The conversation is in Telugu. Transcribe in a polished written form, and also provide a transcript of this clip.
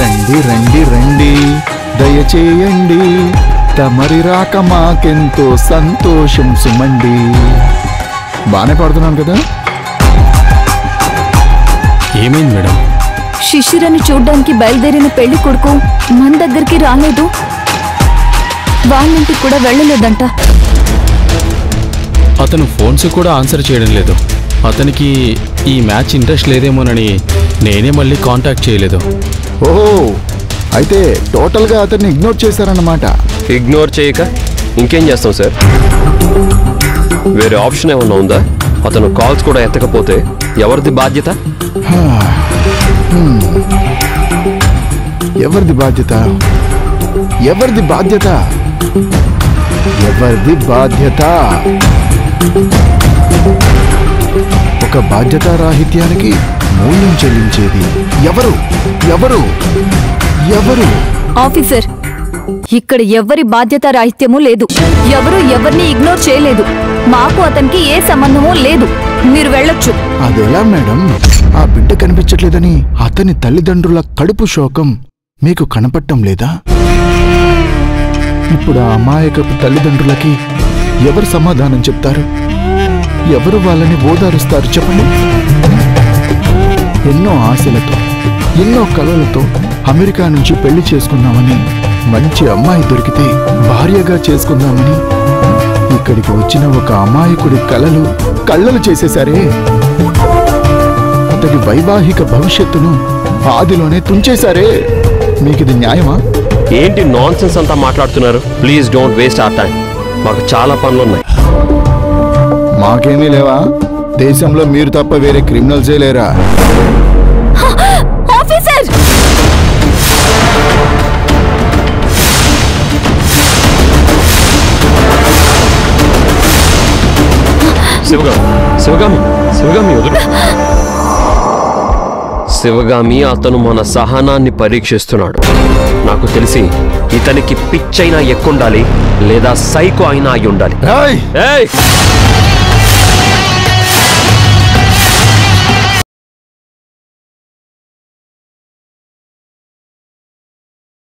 రండి రండి రండి దయచేయండి తమరి రాక మాకెంతో సంతోషం సుమండి. బానే పాడుతున్నాను కదా? ఏమైంది మేడం? శిశిరని చూడ్డానికి బయలుదేరిన పెళ్లి కొడుకు మన దగ్గరికి రాలేదు, వాళ్ళింటికి కూడా వెళ్ళలేదంట. అతను ఫోన్స్ కూడా ఆన్సర్ చేయడం లేదు. అతనికి ఈ మ్యాచ్ ఇంట్రెస్ట్ లేదేమోనని నేనే మళ్ళీ కాంటాక్ట్ చేయలేదు. ఓహో, అయితే టోటల్గా అతన్ని ఇగ్నోర్ చేశారన్నమాట. ఇగ్నోర్ చేయక ఇంకేం చేస్తాం సార్? వేరే ఆప్షన్ ఏమన్నా ఉందా? అతను కాల్స్ కూడా ఎత్తకపోతే ఎవరిది బాధ్యత? ఎవరిది బాధ్యత? ఎవరిది బాధ్యత? ఎవరిది బాధ్యత? ఒక బాధ్యత రాహిత్యానికి మూల్యం చెల్లించేది ఎవరు? ఎవరు? ఎవరు? ఆఫీసర్, ఇక్కడ ఎవరి బాధ్యత రాహిత్యమూ లేదు. ఎవరు ఎవరిని ఇగ్నోర్ చేయలేదు. మాకు అతనికి ఏ సంబంధమూ లేదు. మీరు వెళ్ళొచ్చు. అదెలా మేడం? ఆ బిడ్డ కనిపించట్లేదని అతని తల్లిదండ్రుల కడుపు శోకం మీకు కనపడటం లేదా? ఇప్పుడు ఆ అమాయకపు తల్లిదండ్రులకి ఎవరు సమాధానం చెప్తారు? ఎవరు వాళ్ళని ఓదారుస్తారు చెప్పండి? ఎన్నో ఆశలతో, ఎన్నో కలలతో అమెరికా నుంచి పెళ్లి చేసుకుందామని, మంచి అమ్మాయి దొరికితే భార్యగా చేసుకుందామని ఇక్కడికి వచ్చిన ఒక అమాయకుడి కలలు కళ్ళలు చేసేశారే. అతడి వైవాహిక భవిష్యత్తును ఆదిలోనే తుంచేశారే. మీకిది న్యాయమా? ఏంటి నాన్సెన్స్ అంతా మాట్లాడుతున్నారు? Please don't waste our time. మాకు చాలా పనులున్నాయి. మాకేమీ లేవా? దేశంలో మీరు తప్ప వేరే క్రిమినల్సే లేరా? ఆఫీసర్! శివగామి వదులు. శివగామి, అతను మన సహనాన్ని పరీక్షిస్తున్నాడు. నాకు తెలిసి ఇతనికి పిచ్చైనా ఎక్కుండాలి, లేదా సైకో అయినా అయి ఉండాలి.